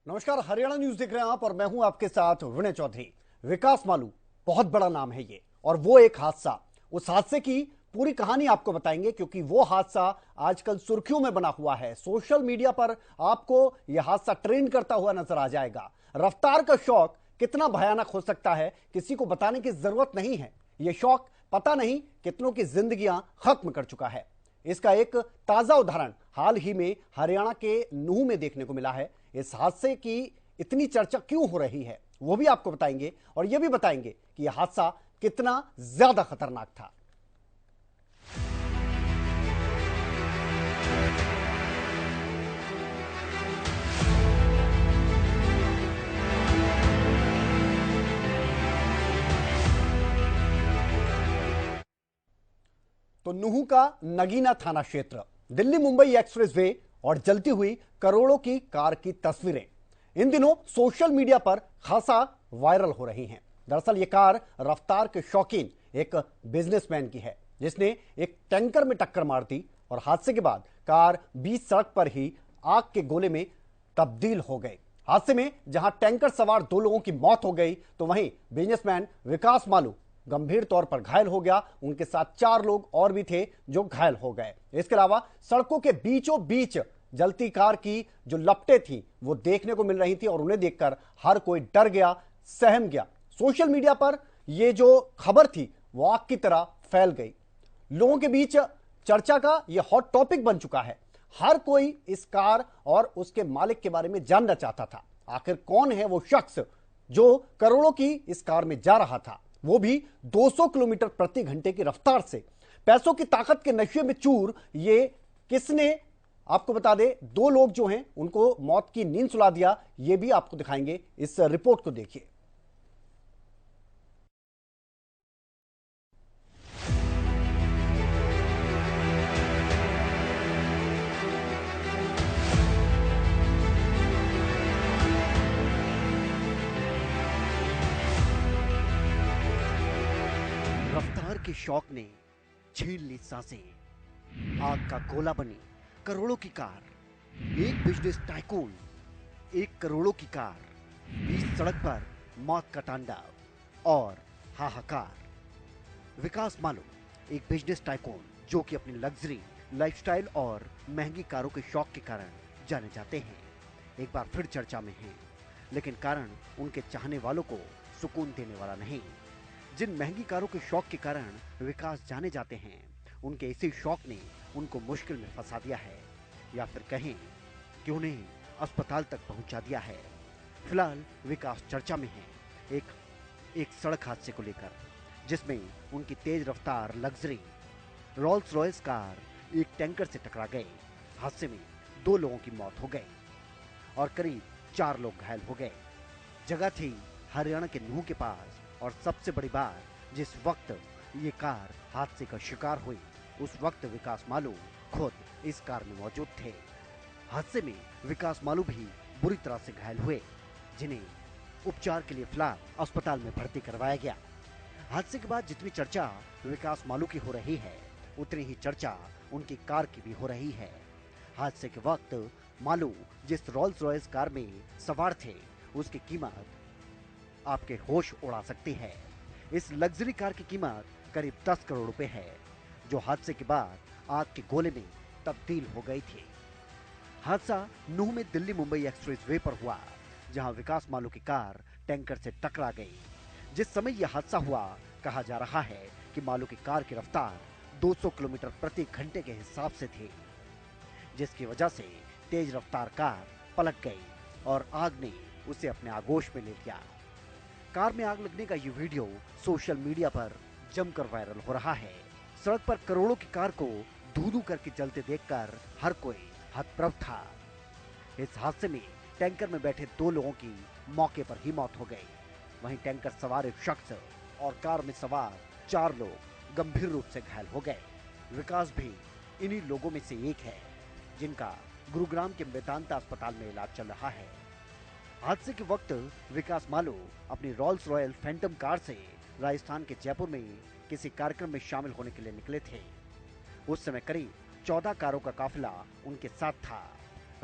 नमस्कार, हरियाणा न्यूज देख रहे हैं आप और मैं हूं आपके साथ विनय चौधरी। विकास मालू बहुत बड़ा नाम है ये, और वो एक हादसा, उस हादसे की पूरी कहानी आपको बताएंगे क्योंकि वो हादसा आजकल सुर्खियों में बना हुआ है। सोशल मीडिया पर आपको यह हादसा ट्रेंड करता हुआ नजर आ जाएगा। रफ्तार का शौक कितना भयानक हो सकता है किसी को बताने की जरूरत नहीं है। यह शौक पता नहीं कितनों की जिंदगियां खत्म कर चुका है। इसका एक ताजा उदाहरण हाल ही में हरियाणा के नूह में देखने को मिला है। इस हादसे की इतनी चर्चा क्यों हो रही है वो भी आपको बताएंगे, और यह भी बताएंगे कि यह हादसा कितना ज्यादा खतरनाक था। तो नूह का नगीना थाना क्षेत्र, दिल्ली मुंबई एक्सप्रेसवे और जलती हुई करोड़ों की कार की तस्वीरें इन दिनों सोशल मीडिया पर खासा वायरल हो रही हैं। दरअसल यह कार रफ्तार के शौकीन एक बिजनेसमैन की है जिसने एक टैंकर में टक्कर मार दी और हादसे के बाद कार बीच सड़क पर ही आग के गोले में तब्दील हो गई। हादसे में जहां टैंकर सवार 2 लोगों की मौत हो गई तो वहीं बिजनेसमैन विकास मालू गंभीर तौर पर घायल हो गया। उनके साथ 4 लोग और भी थे जो घायल हो गए। इसके अलावा सड़कों के बीचों बीच जलती कार की जो लपटें थी वो देखने को मिल रही थी और उन्हें देखकर हर कोई डर गया, सहम गया। सोशल मीडिया पर यह जो खबर थी वो आग की तरह फैल गई। लोगों के बीच चर्चा का यह हॉट टॉपिक बन चुका है। हर कोई इस कार और उसके मालिक के बारे में जानना चाहता था। आखिर कौन है वो शख्स जो करोड़ों की इस कार में जा रहा था, वो भी 200 किलोमीटर प्रति घंटे की रफ्तार से। पैसों की ताकत के नशे में चूर ये किसने, आपको बता दे 2 लोग जो हैं उनको मौत की नींद सुला दिया, ये भी आपको दिखाएंगे। इस रिपोर्ट को देखिए। रफ्तार के शौक ने छीन ली सांसें। आग का गोला बनी करोड़ों की कार। एक बिजनेस टाइकून, एक करोड़ों की कार, बीच सड़क पर मौत का तांडव और हाहाकार। विकास मालू एक बिजनेस टाइकून जो कि अपनी लग्जरी लाइफस्टाइल और महंगी कारों के शौक के कारण जाने जाते हैं, एक बार फिर चर्चा में हैं। लेकिन कारण उनके चाहने वालों को सुकून देने वाला नहीं। जिन महंगी कारों के शौक के कारण विकास जाने जाते हैं, उनके इसी शौक ने उनको मुश्किल में फंसा दिया है, या फिर कहें कि उन्हें अस्पताल तक पहुंचा दिया है। फिलहाल विकास चर्चा में है एक सड़क हादसे को लेकर, जिसमें उनकी तेज रफ्तार लग्जरी रोल्स रॉयस कार एक टैंकर से टकरा गई। हादसे में 2 लोगों की मौत हो गई और करीब 4 लोग घायल हो गए। जगह थी हरियाणा के नूह के पास, और सबसे बड़ी बात, जिस वक्त ये कार हादसे का शिकार हुई उस वक्त विकास मालू खुद इस कार में मौजूद थे। हादसे में विकास मालू भी बुरी तरह से घायल हुए, जिन्हें उपचार के लिए फिलहाल अस्पताल में भर्ती करवाया गया। हादसे के बाद जितनी चर्चा विकास मालू की हो रही है, उतनी ही चर्चा उनकी कार की भी हो रही है। हादसे के वक्त मालू जिस रोल्स रॉयस कार में सवार थे, उसकी कीमत आपके होश उड़ा सकती है। इस लग्जरी कार की कीमत करीब 10 करोड़ रुपए है, जो हादसे के बाद आग के गोले में तब्दील हो गई थी। हादसा नूह में दिल्ली मुंबई एक्सप्रेसवे पर हुआ, जहां विकास मालू की कार टैंकर से टकरा गई। जिस समय यह हादसा हुआ, कहा जा रहा है कि मालू की कार की रफ्तार 200 किलोमीटर प्रति घंटे के हिसाब से थी, जिसकी वजह से तेज रफ्तार कार पलट गई और आग ने उसे अपने आगोश में ले लिया। कार में आग लगने का ये वीडियो सोशल मीडिया पर जमकर वायरल हो रहा है। सड़क पर करोड़ों की कार को धू-धू करके जलते देखकर हर कोई हतप्रभ था। इस हादसे में टैंकर में बैठे 2 लोगों की मौके पर ही मौत हो गई। वहीं टैंकर सवार एक शख्स और कार में सवार 4 लोग गंभीर रूप से घायल हो गए। विकास भी इन्हीं लोगों में से एक है, जिनका गुरुग्राम के मेदांता अस्पताल में इलाज चल रहा है। हादसे के वक्त विकास मालू अपनी रोल्स रॉयल फैंटम कार से राजस्थान के जयपुर में किसी कार्यक्रम में शामिल होने के लिए निकले थे। उस समय करीब 14 कारों का काफिला उनके साथ था।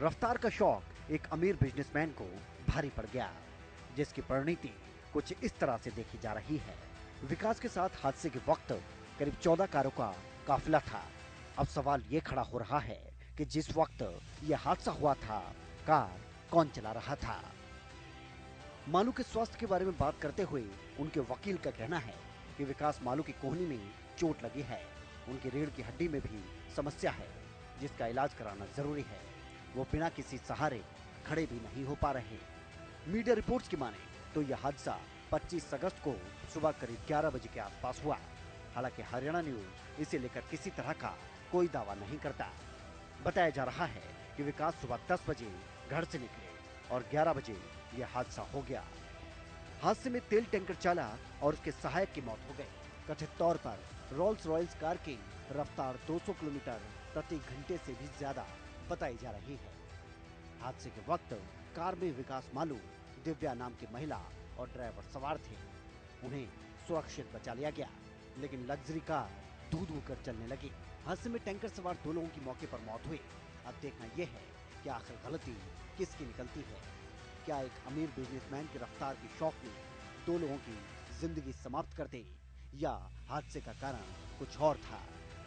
रफ्तार का शौक एक अमीर बिजनेसमैन को भारी पड़ गया, जिसकी परिणति कुछ इस तरह से देखी जा रही है। विकास के साथ हादसे के वक्त करीब 14 कारों का काफिला था। अब सवाल ये खड़ा हो रहा है कि जिस वक्त यह हादसा हुआ था, कार कौन चला रहा था। मालू के स्वास्थ्य के बारे में बात करते हुए उनके वकील का कहना है कि विकास मालू की कोहनी में चोट लगी है, उनकी रीढ़ की हड्डी में भी समस्या है, जिसका इलाज कराना जरूरी है। वो बिना किसी सहारे खड़े भी नहीं हो पा रहे। मीडिया रिपोर्ट्स की माने तो यह हादसा 25 अगस्त को सुबह करीब 11 बजे के आसपास हुआ। हालांकि हरियाणा न्यूज इसे लेकर किसी तरह का कोई दावा नहीं करता। बताया जा रहा है कि विकास सुबह 10 बजे घर से निकले और 11 बजे यह हादसा हो गया। हादसे में तेल टैंकर चालक और उसके सहायक की मौत हो गई। कथित तौर पर रोल्स रॉयल्स कार की रफ्तार 200 किलोमीटर प्रति घंटे से भी ज्यादा बताई जा रही है। हादसे के वक्त कार में विकास मालू, दिव्या नाम की महिला और ड्राइवर सवार थे। उन्हें सुरक्षित बचा लिया गया, लेकिन लग्जरी कार धू-धू कर चलने लगी। हादसे में टैंकर सवार 2 लोगों की मौके पर मौत हुई। अब देखना यह है कि आखिर गलती किसकी निकलती है। क्या एक अमीर बिजनेसमैन की रफ्तार की शौक में 2 लोगों की जिंदगी समाप्त कर दी, या हादसे का कारण कुछ और था?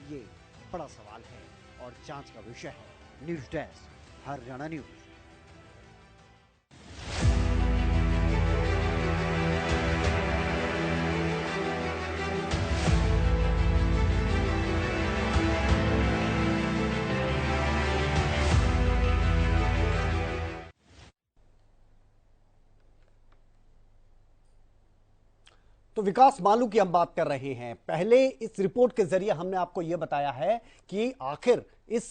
ये बड़ा सवाल है और जांच का विषय है। News desk, Haryana news. तो विकास मालू की हम बात कर रहे हैं। पहले इस रिपोर्ट के जरिए हमने आपको यह बताया है कि आखिर इस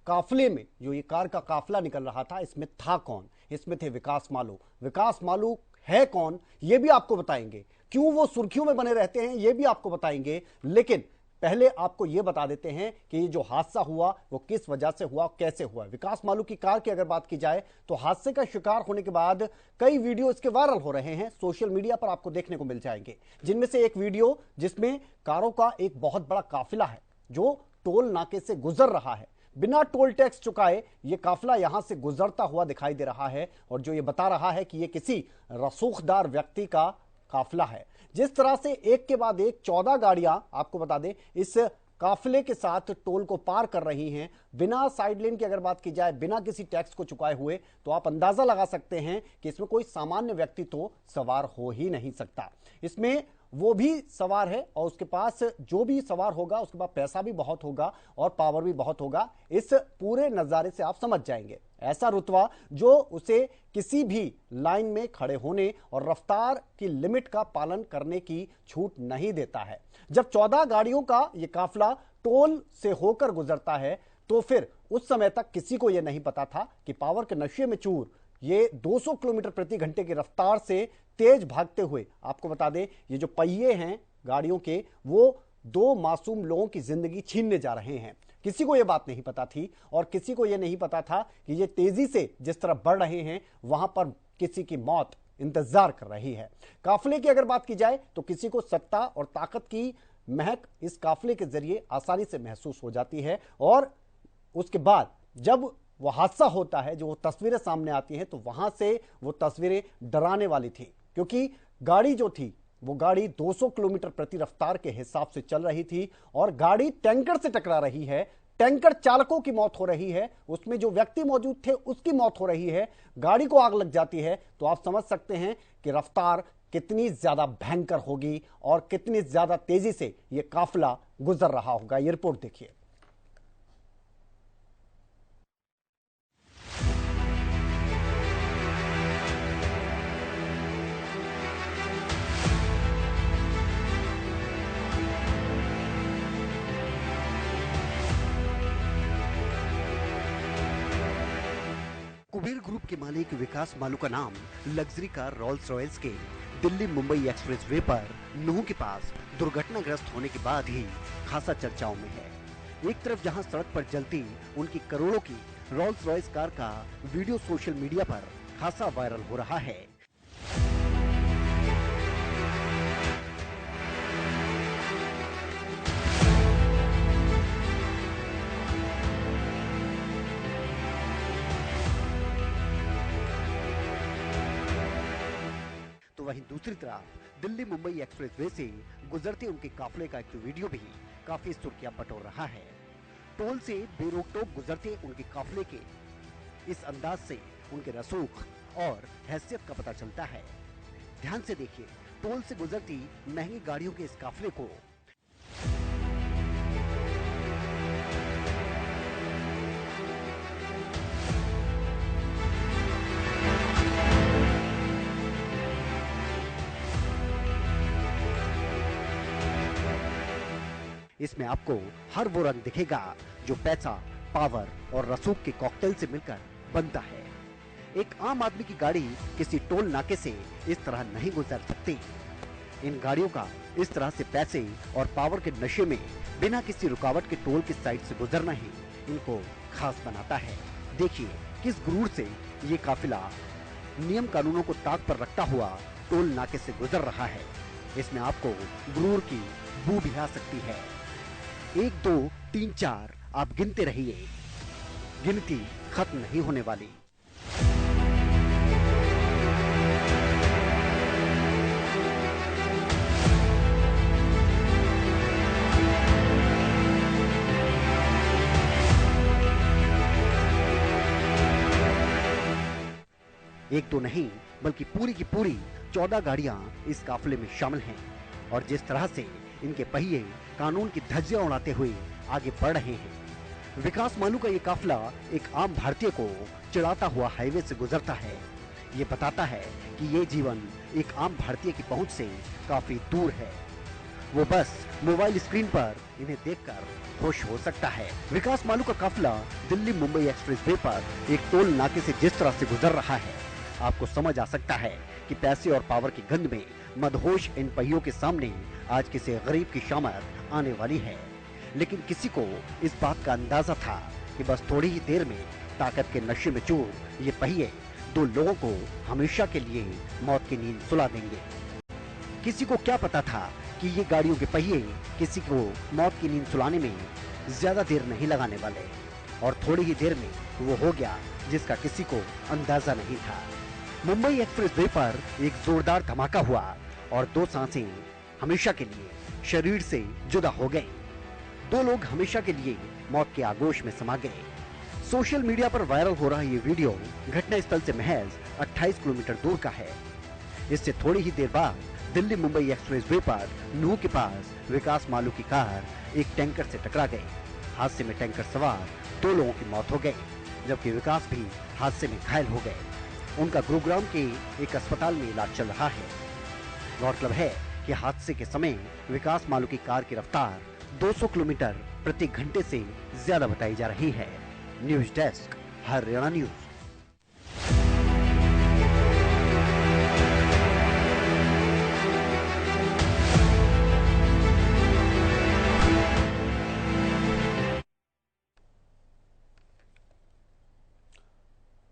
काफिले में जो ये कार का काफिला निकल रहा था, इसमें था कौन। इसमें थे विकास मालू। विकास मालू है कौन ये भी आपको बताएंगे, क्यों वो सुर्खियों में बने रहते हैं ये भी आपको बताएंगे। लेकिन पहले आपको यह बता देते हैं कि ये जो हादसा हुआ वो किस वजह से हुआ, कैसे हुआ। विकास मालू की कार की अगर बात की जाए तो हादसे का शिकार होने के बाद कई वीडियो इसके वायरल हो रहे हैं, सोशल मीडिया पर आपको देखने को मिल जाएंगे। जिनमें से एक वीडियो जिसमें कारों का एक बहुत बड़ा काफिला है जो टोल नाके से गुजर रहा है। बिना टोल टैक्स चुकाए ये काफिला यहां से गुजरता हुआ दिखाई दे रहा है और जो ये बता रहा है कि ये किसी रसूखदार व्यक्ति का काफिला है। जिस तरह से एक के बाद एक 14 गाड़ियां आपको बता दें इस काफिले के साथ टोल को पार कर रही हैं, बिना साइड लेन की अगर बात की जाए, बिना किसी टैक्स को चुकाए हुए, तो आप अंदाजा लगा सकते हैं कि इसमें कोई सामान्य व्यक्ति तो सवार हो ही नहीं सकता। इसमें वो भी सवार है और उसके पास जो भी सवार होगा उसके पास पैसा भी बहुत होगा और पावर भी बहुत होगा। इस पूरे नजारे से आप समझ जाएंगे ऐसा रुतबा जो उसे किसी भी लाइन में खड़े होने और रफ्तार की लिमिट का पालन करने की छूट नहीं देता है। जब 14 गाड़ियों का यह काफिला टोल से होकर गुजरता है तो फिर उस समय तक किसी को यह नहीं पता था कि पावर के नशे में चूर ये 200 किलोमीटर प्रति घंटे की रफ्तार से तेज भागते हुए, आपको बता दें ये जो पहिए हैं गाड़ियों के वो 2 मासूम लोगों की जिंदगी छीनने जा रहे हैं। किसी को यह बात नहीं पता थी और किसी को यह नहीं पता था कि ये तेजी से जिस तरफ बढ़ रहे हैं वहां पर किसी की मौत इंतजार कर रही है। काफिले की अगर बात की जाए तो किसी को सत्ता और ताकत की महक इस काफिले के जरिए आसानी से महसूस हो जाती है और उसके बाद जब वो हादसा होता है, जो वो तस्वीरें सामने आती हैं, तो वहां से वो तस्वीरें डराने वाली थी, क्योंकि गाड़ी जो थी वो गाड़ी 200 किलोमीटर प्रति रफ्तार के हिसाब से चल रही थी और गाड़ी टैंकर से टकरा रही है। टैंकर चालकों की मौत हो रही है, उसमें जो व्यक्ति मौजूद थे उसकी मौत हो रही है, गाड़ी को आग लग जाती है। तो आप समझ सकते हैं कि रफ्तार कितनी ज्यादा भयंकर होगी और कितनी ज्यादा तेजी से यह काफिला गुजर रहा होगा। ये रिपोर्ट देखिए। कुबेर ग्रुप के मालिक विकास मालू का नाम लग्जरी कार रोल्स रॉयल्स के दिल्ली मुंबई एक्सप्रेसवे पर नूह के पास दुर्घटनाग्रस्त होने के बाद ही खासा चर्चाओं में है। एक तरफ जहां सड़क पर जलती उनकी करोड़ों की रोल्स रॉयल्स कार का वीडियो सोशल मीडिया पर खासा वायरल हो रहा है, वहीं दूसरी तरफ दिल्ली मुंबई एक्सप्रेसवे से गुजरते उनके काफले का एक वीडियो भी काफी सुर्खियां बटोर रहा है। टोल से बेरोक-टोक गुजरते उनके काफले के इस अंदाज से उनके रसूख और हैसियत का पता चलता है। ध्यान से देखिए, टोल से गुजरती महंगी गाड़ियों के इस काफले को। इसमें आपको हर वो रंग दिखेगा जो पैसा, पावर और रसूख के कॉकटेल से मिलकर बनता है। एक आम आदमी की गाड़ी किसी टोल नाके से इस तरह नहीं गुजर सकती। इन गाड़ियों का इस तरह से पैसे और पावर के नशे में बिना किसी रुकावट के टोल की साइड से गुजरना ही इनको खास बनाता है। देखिए किस गुरूर से ये काफिला नियम कानूनों को ताक पर रखता हुआ टोल नाके से गुजर रहा है। इसमें आपको गुरूर की बू भी आ सकती है। 1 2 3 4 आप गिनते रहिए, गिनती खत्म नहीं होने वाली। एक दो नहीं बल्कि पूरी की पूरी 14 गाड़ियां इस काफिले में शामिल हैं और जिस तरह से इनके पहिए कानून की धज्जियां उड़ाते हुए आगे बढ़ रहे हैं। विकास मालू का ये काफिला एक आम भारतीय को चिढ़ाता हुआ हाईवे से गुजरता है। ये बताता है कि ये जीवन एक आम भारतीय की पहुंच से काफी दूर है। वो बस मोबाइल स्क्रीन पर इन्हें देखकर खुश हो सकता है। विकास मालू का काफिला दिल्ली मुंबई एक्सप्रेसवे पर एक टोल नाके से जिस तरह से गुजर रहा है, आपको समझ आ सकता है कि पैसे और पावर की गंध में मदहोश इन पहियों के सामने आज किसी गरीब की शामत आने वाली है। लेकिन किसी को इस बात का अंदाजा था कि बस थोड़ी ही देर में ताकत के नशे में चूर ये पहिए 2 लोगों को हमेशा के लिए मौत की नींद सुला देंगे। किसी को क्या पता था कि ये गाड़ियों के पहिए किसी को मौत की नींद सुलाने में ज्यादा देर नहीं लगाने वाले, और थोड़ी ही देर में वो हो गया जिसका किसी को अंदाजा नहीं था। मुंबई एक्सप्रेसवे पर एक जोरदार धमाका हुआ और 2 सांसें हमेशा के लिए शरीर से जुदा हो गई। 2 लोग हमेशा के लिए मौत के आगोश में समा गए। सोशल मीडिया पर वायरल हो रहा ये वीडियो घटना स्थल से महज 28 किलोमीटर दूर का है। इससे थोड़ी ही देर बाद दिल्ली मुंबई एक्सप्रेसवे पर नूह के पास विकास मालू की कार एक टैंकर से टकरा गई। हादसे में टैंकर सवार 2 लोगों की मौत हो गई, जबकि विकास भी हादसे में घायल हो गए। उनका गुरुग्राम के एक अस्पताल में इलाज चल रहा है। गौरतलब है कि हादसे के समय विकास मालू की कार की रफ्तार 200 किलोमीटर प्रति घंटे से ज्यादा बताई जा रही है। News desk, Haryana news.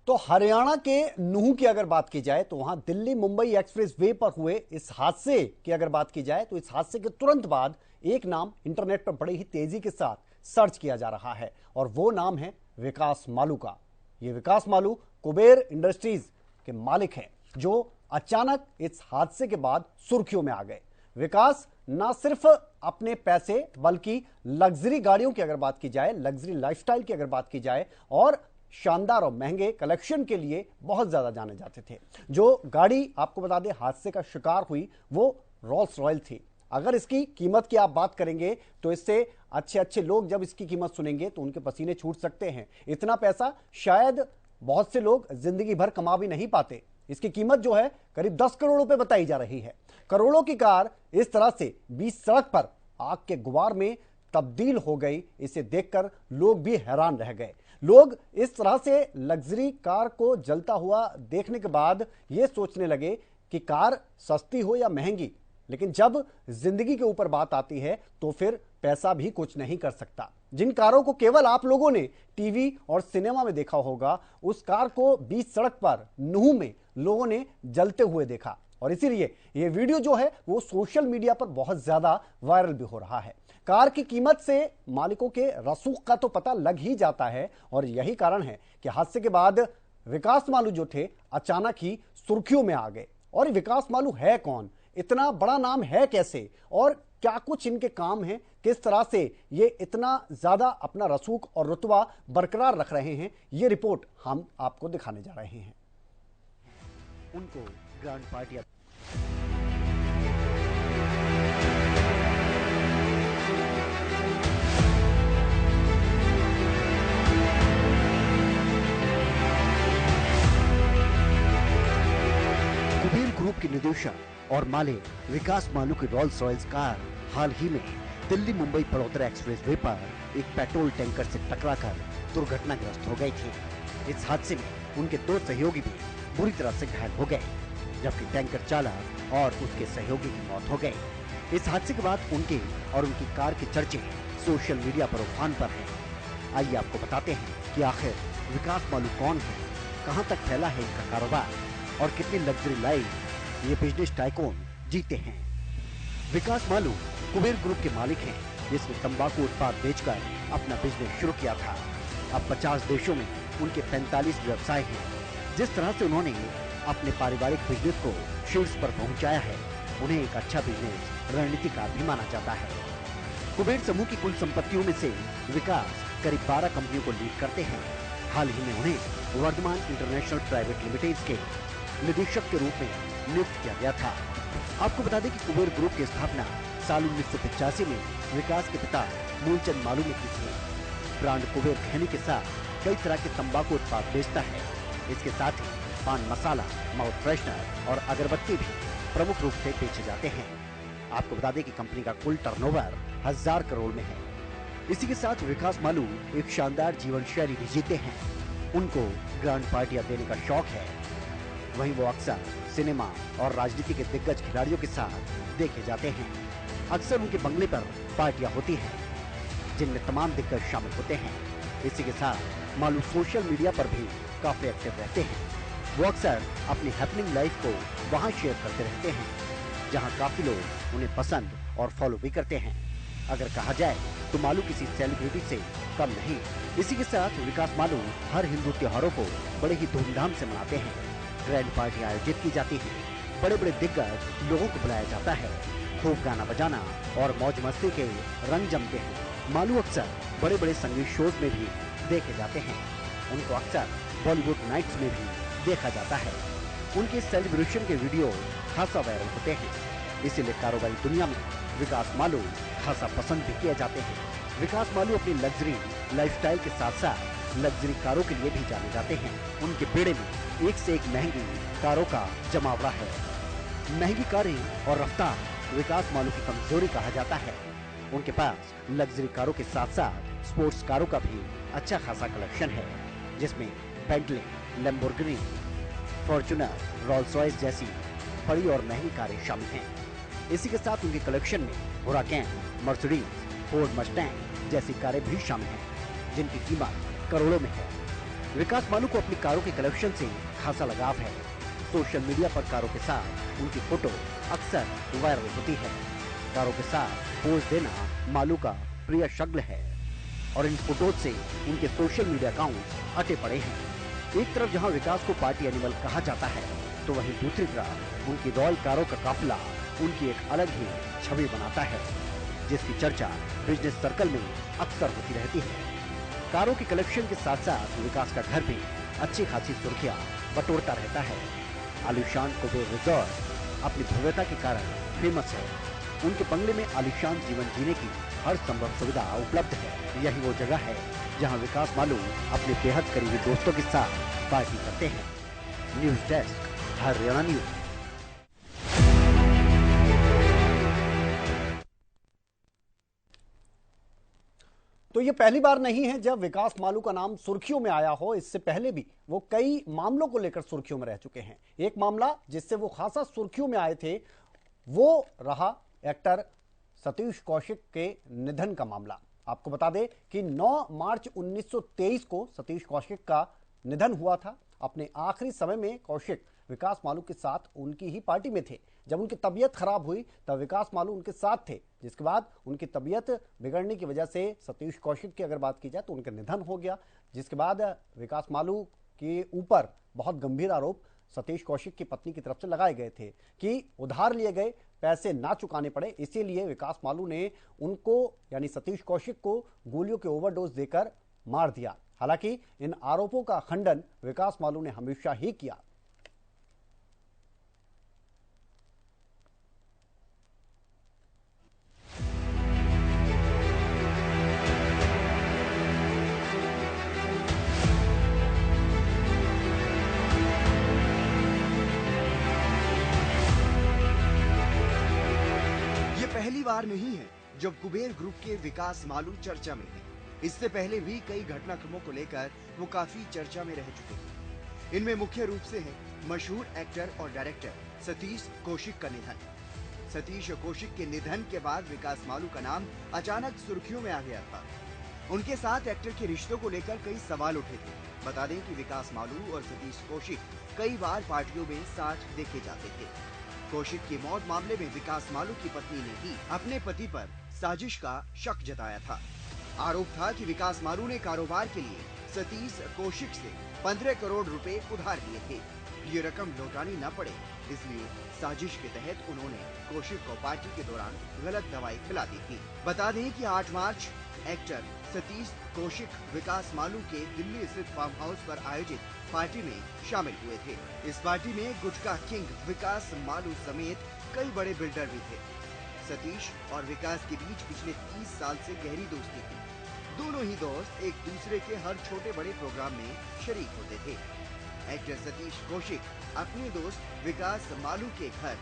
तो हरियाणा के नूह की अगर बात की जाए तो वहां दिल्ली मुंबई एक्सप्रेसवे पर हुए इस हादसे की अगर बात की जाए तो इस हादसे के तुरंत बाद एक नाम इंटरनेट पर बड़ी ही तेजी के साथ सर्च किया जा रहा है और वो नाम है विकास मालू का। ये विकास मालू कुबेर इंडस्ट्रीज के मालिक हैं, जो अचानक इस हादसे के बाद सुर्खियों में आ गए। विकास ना सिर्फ अपने पैसे बल्कि लग्जरी गाड़ियों की अगर बात की जाए, लग्जरी लाइफस्टाइल की अगर बात की जाए और शानदार और महंगे कलेक्शन के लिए बहुत ज्यादा जाने जाते थे। जो गाड़ी आपको बता दें हादसे का शिकार हुई वो रोल्स रॉयल थी। अगर इसकी कीमत की आप बात करेंगे तो इससे अच्छे अच्छे लोग जब इसकी कीमत सुनेंगे तो उनके पसीने छूट सकते हैं। इतना पैसा शायद बहुत से लोग जिंदगी भर कमा भी नहीं पाते। इसकी कीमत जो है करीब 10 करोड़ रुपए बताई जा रही है। करोड़ों की कार इस तरह से बीच सड़क पर आग के गुबार में तब्दील हो गई। इसे देखकर लोग भी हैरान रह गए। लोग इस तरह से लग्जरी कार को जलता हुआ देखने के बाद यह सोचने लगे कि कार सस्ती हो या महंगी, लेकिन जब जिंदगी के ऊपर बात आती है तो फिर पैसा भी कुछ नहीं कर सकता। जिन कारों को केवल आप लोगों ने टीवी और सिनेमा में देखा होगा, उस कार को बीच सड़क पर नूह में लोगों ने जलते हुए देखा और इसीलिए यह वीडियो जो है वो सोशल मीडिया पर बहुत ज्यादा वायरल भी हो रहा है। कार की कीमत से मालिकों के रसूख का तो पता लग ही जाता है और यही कारण है कि हादसे के बाद विकास मालू जो थे अचानक ही सुर्खियों में आ गए और विकास मालू है कौन, इतना बड़ा नाम है कैसे, और क्या कुछ इनके काम हैं, किस तरह से ये इतना ज्यादा अपना रसूख और रुतबा बरकरार रख रहे हैं, ये रिपोर्ट हम आपको दिखाने जा रहे हैं। उनको ग्रांड पार्टियां कुबेर ग्रुप के निदेशक और मालिक विकास मालू की रॉल्स रॉयल्स कार हाल ही में दिल्ली मुंबई बड़ोदरा एक्सप्रेसवे पर एक पेट्रोल टैंकर से टकराकर दुर्घटनाग्रस्त हो गए थे। इस हादसे में उनके 2 सहयोगी भी बुरी तरह से घायल हो गए, जबकि टैंकर चालक और उसके सहयोगी की मौत हो गई। इस हादसे के बाद उनके और उनकी कार के चर्चे सोशल मीडिया पर उफान पर हैं। आइए आपको बताते हैं कि आखिर विकास मालू कौन है, कहां तक फैला है इनका कारोबार और कितनी लग्जरी लाइफ ये बिजनेस टाइकून जीते हैं। विकास मालू कुबेर ग्रुप के मालिक हैं, जिसने तंबाकू उत्पाद बेचकर अपना बिजनेस शुरू किया था। अब 50 देशों में उनके 45 व्यवसाय हैं। जिस तरह से उन्होंने अपने पारिवारिक बिजनेस को शीर्ष पर पहुंचाया है, उन्हें एक अच्छा बिजनेस रणनीतिकार भी माना जाता है। कुबेर समूह की कुल संपत्तियों में से विकास करीब 12 कंपनियों को लीड करते हैं। हाल ही में उन्हें वर्धमान इंटरनेशनल प्राइवेट लिमिटेड के निदेशक के रूप में नियुक्त किया गया था। आपको बता दें कि कुबेर ग्रुप की स्थापना साल 1985 में विकास के पिता मूलचंद मालू ने की थी। ब्रांड कुबेर कहने के साथ कई तरह के तंबाकू उत्पाद बेचता है। इसके साथ ही पान मसाला, माउथ फ्रेशनर और अगरबत्ती भी प्रमुख रूप से बेचे जाते हैं। आपको बता दें कि कंपनी का कुल टर्नओवर 1000 करोड़ में है। इसी के साथ विकास मालू एक शानदार जीवन शैली भी जीते हैं। उनको ग्रांड पार्टियां देने का शौक है। वहीं वो अक्सर सिनेमा और राजनीति के दिग्गज खिलाड़ियों के साथ देखे जाते हैं। अक्सर उनके बंगले पर पार्टियां होती हैं, जिनमें तमाम दिग्गज शामिल होते हैं। इसी के साथ मालू सोशल मीडिया पर भी काफी एक्टिव रहते हैं। वो अक्सर अपनी हैपनिंग लाइफ को वहां शेयर करते रहते हैं, जहां काफी लोग उन्हें पसंद और फॉलो भी करते हैं। अगर कहा जाए तो मालू किसी सेलिब्रिटी से कम नहीं। इसी के साथ विकास मालू हर हिंदू त्योहारों को बड़े ही धूमधाम से मनाते हैं। ग्रैंड पार्टी आयोजित की जाती है, बड़े बड़े दिग्गज लोगों को बुलाया जाता है, खूब गाना बजाना और मौज मस्ती के रंग जमते हैं। मालू अक्सर बड़े बड़े संगीत शोज में भी देखे जाते हैं। उनको अक्सर बॉलीवुड नाइट्स में भी देखा जाता है। उनके सेलिब्रेशन के वीडियो खासा वायरल होते हैं, इसीलिए कारोबारी दुनिया में विकास मालू खासा पसंद भी किए जाते हैं। विकास मालू अपनी लग्जरी लाइफस्टाइल के साथ साथ लग्जरी कारों के लिए भी जाने जाते हैं। उनके बेड़े में एक से एक महंगी कारों का जमावड़ा है। महंगी कारें और रफ्तार विकास मालू की कमजोरी कहा जाता है। उनके पास लग्जरी कारों के साथ साथ स्पोर्ट्स कारों का भी अच्छा खासा कलेक्शन है, जिसमें Bentley, Lamborghini, Fortuner, Rolls Royce जैसी बड़ी और महंगी कारें शामिल हैं। इसी के साथ उनके कलेक्शन में हुराकैन, मर्सिडीज, फोर्ड मस्टैंग जैसी कारें भी शामिल हैं, जिनकी कीमत करोड़ों में है। विकास मालू को अपनी कारों के कलेक्शन से खासा लगाव है। सोशल मीडिया पर कारों के साथ उनकी फोटो अक्सर वायरल होती है। कारों के साथ पोज देना मालू का प्रिय शगल है और इन फोटोज से उनके सोशल मीडिया अकाउंट अटे पड़े हैं। एक तरफ जहां विकास को पार्टी एनिमल कहा जाता है, तो वहीं दूसरी तरफ उनकी रॉयल कारों का काफिला उनकी एक अलग ही छवि बनाता है, जिसकी चर्चा बिजनेस सर्कल में अक्सर होती रहती है। कारों के कलेक्शन के साथ साथ विकास का घर भी अच्छी खासी सुर्खियां बटोरता रहता है। आलिशान कुबेर रिजॉर्ट अपनी भव्यता के कारण फेमस है। उनके बंगले में आलिशान जीवन जीने की हर संभव सुविधा उपलब्ध है। यही वो जगह है जहां विकास मालू अपने बेहद करीबी दोस्तों के साथ पार्टी करते हैं। News desk, Haryana news. तो ये पहली बार नहीं है जब विकास मालू का नाम सुर्खियों में आया हो। इससे पहले भी वो कई मामलों को लेकर सुर्खियों में रह चुके हैं। एक मामला जिससे वो खासा सुर्खियों में आए थे, वो रहा एक्टर सतीश कौशिक के निधन का मामला। आपको बता दें कि 9 मार्च 1923 को सतीश कौशिक का निधन हुआ था। अपने आखिरी समय में कौशिक विकास मालू के साथ उनकी ही पार्टी में थे। जब उनकी तबीयत खराब हुई तब विकास मालू उनके साथ थे, जिसके बाद उनकी तबीयत बिगड़ने की वजह से सतीश कौशिक की अगर बात की जाए तो उनका निधन हो गया। जिसके बाद विकास मालू के ऊपर बहुत गंभीर आरोप सतीश कौशिक की पत्नी की तरफ से लगाए गए थे कि उधार लिए गए पैसे ना चुकाने पड़े, इसीलिए विकास मालू ने उनको यानी सतीश कौशिक को गोलियों के ओवरडोज देकर मार दिया। हालांकि इन आरोपों का खंडन विकास मालू ने हमेशा ही किया। पहली बार नहीं है जब कुबेर ग्रुप के विकास मालू चर्चा में है। इससे पहले भी कई घटनाक्रमों को लेकर वो काफी चर्चा में रह चुके हैं। इनमें मुख्य रूप से है मशहूर एक्टर और डायरेक्टर सतीश कौशिक का निधन। सतीश कौशिक के निधन के बाद विकास मालू का नाम अचानक सुर्खियों में आ गया था। उनके साथ एक्टर के रिश्तों को लेकर कई सवाल उठे थे। बता दें कि विकास मालू और सतीश कौशिक कई बार पार्टियों में साथ देखे जाते थे। कौशिक की मौत मामले में विकास मालू की पत्नी ने ही अपने पति पर साजिश का शक जताया था। आरोप था कि विकास मालू ने कारोबार के लिए सतीश कौशिक से 15 करोड़ रुपए उधार लिए थे। ये रकम लौटानी न पड़े, इसलिए साजिश के तहत उन्होंने कौशिक को पार्टी के दौरान गलत दवाई खिला दी थी। बता दें कि 8 मार्च एक्टर सतीश कौशिक विकास मालू के दिल्ली स्थित फार्म हाउस पर आयोजित पार्टी में शामिल हुए थे। इस पार्टी में गुटखा किंग विकास मालू समेत कई बड़े बिल्डर भी थे। सतीश और विकास के बीच पिछले 30 साल से गहरी दोस्ती थी। दोनों ही दोस्त एक दूसरे के हर छोटे बड़े प्रोग्राम में शरीक होते थे। एक्टर सतीश कौशिक अपने दोस्त विकास मालू के घर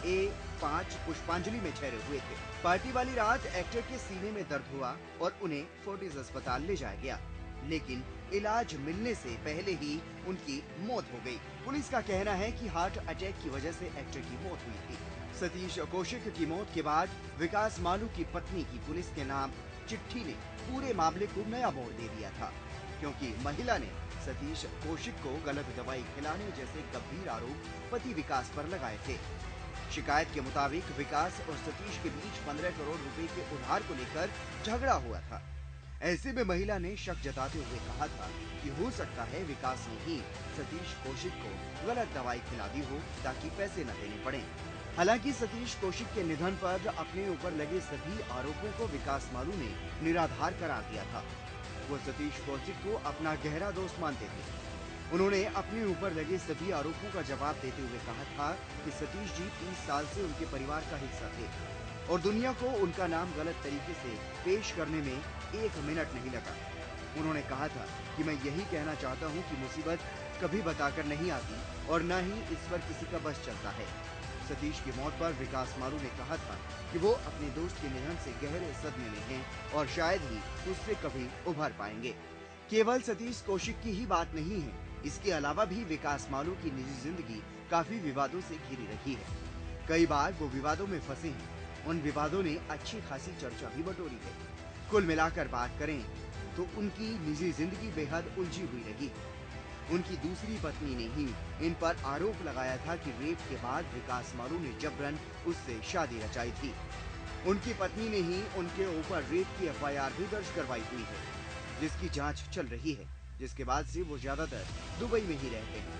A5 पुष्पांजलि में ठहरे हुए थे। पार्टी वाली रात एक्टर के सीने में दर्द हुआ और उन्हें फोर्टिस अस्पताल ले जाया गया, लेकिन इलाज मिलने से पहले ही उनकी मौत हो गई। पुलिस का कहना है कि हार्ट अटैक की वजह से एक्टर की मौत हुई थी। सतीश कौशिक की मौत के बाद विकास मालू की पत्नी की पुलिस के नाम चिट्ठी ने पूरे मामले को नया मोड़ दे दिया था, क्योंकि महिला ने सतीश कौशिक को गलत दवाई खिलाने जैसे गंभीर आरोप पति विकास पर लगाए थे। शिकायत के मुताबिक विकास और सतीश के बीच 15 करोड़ रुपए के उधार को लेकर झगड़ा हुआ था। ऐसे में महिला ने शक जताते हुए कहा था कि हो सकता है विकास ने ही सतीश कौशिक को गलत दवाई खिला दी हो ताकि पैसे न देने पड़े। हालांकि सतीश कौशिक के निधन पर अपने ऊपर लगे सभी आरोपों को विकास मालू ने निराधार करार दिया था। वो सतीश कौशिक को अपना गहरा दोस्त मानते थे। उन्होंने अपने ऊपर लगे सभी आरोपों का जवाब देते हुए कहा था कि सतीश जी 30 साल से उनके परिवार का हिस्सा थे और दुनिया को उनका नाम गलत तरीके से पेश करने में 1 मिनट नहीं लगा। उन्होंने कहा था कि मैं यही कहना चाहता हूं कि मुसीबत कभी बताकर नहीं आती और न ही इस पर किसी का बस चलता है। सतीश की मौत पर विकास मालू ने कहा था कि वो अपने दोस्त के निधन से गहरे सदमे में हैं और शायद ही उससे कभी उभर पाएंगे। केवल सतीश कौशिक की ही बात नहीं है, इसके अलावा भी विकास मालू की निजी जिंदगी काफी विवादों से घिरी रही है। कई बार वो विवादों में फंसे हैं। उन विवादों ने अच्छी खासी चर्चा भी बटोरी है। कुल मिलाकर बात करें तो उनकी निजी जिंदगी बेहद उलझी हुई रही। उनकी दूसरी पत्नी ने ही इन पर आरोप लगाया था कि रेप के बाद विकास मालू ने जबरन उससे शादी रचाई थी। उनकी पत्नी ने ही उनके ऊपर रेप की FIR भी दर्ज करवाई हुई है, जिसकी जांच चल रही है, जिसके बाद से वो ज्यादातर दुबई में ही रहते हैं।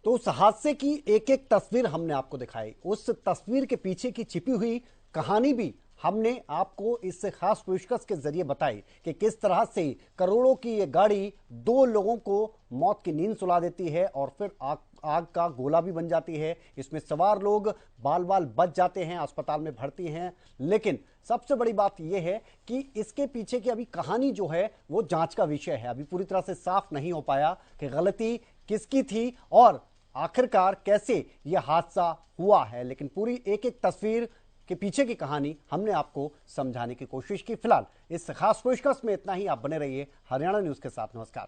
तो उस हादसे की एक एक तस्वीर हमने आपको दिखाई। उस तस्वीर के पीछे की छिपी हुई कहानी भी हमने आपको इस खास पेशकश के जरिए बताई कि किस तरह से करोड़ों की ये गाड़ी 2 लोगों को मौत की नींद सुला देती है और फिर आग का गोला भी बन जाती है। इसमें सवार लोग बाल बाल बच जाते हैं, अस्पताल में भर्ती हैं। लेकिन सबसे बड़ी बात यह है कि इसके पीछे की अभी कहानी जो है वो जांच का विषय है। अभी पूरी तरह से साफ नहीं हो पाया कि गलती किसकी थी और आखिरकार कैसे यह हादसा हुआ है। लेकिन पूरी एक एक तस्वीर के पीछे की कहानी हमने आपको समझाने की कोशिश की। फिलहाल इस खास पेशकश में इतना ही। आप बने रहिए हरियाणा न्यूज के साथ। नमस्कार।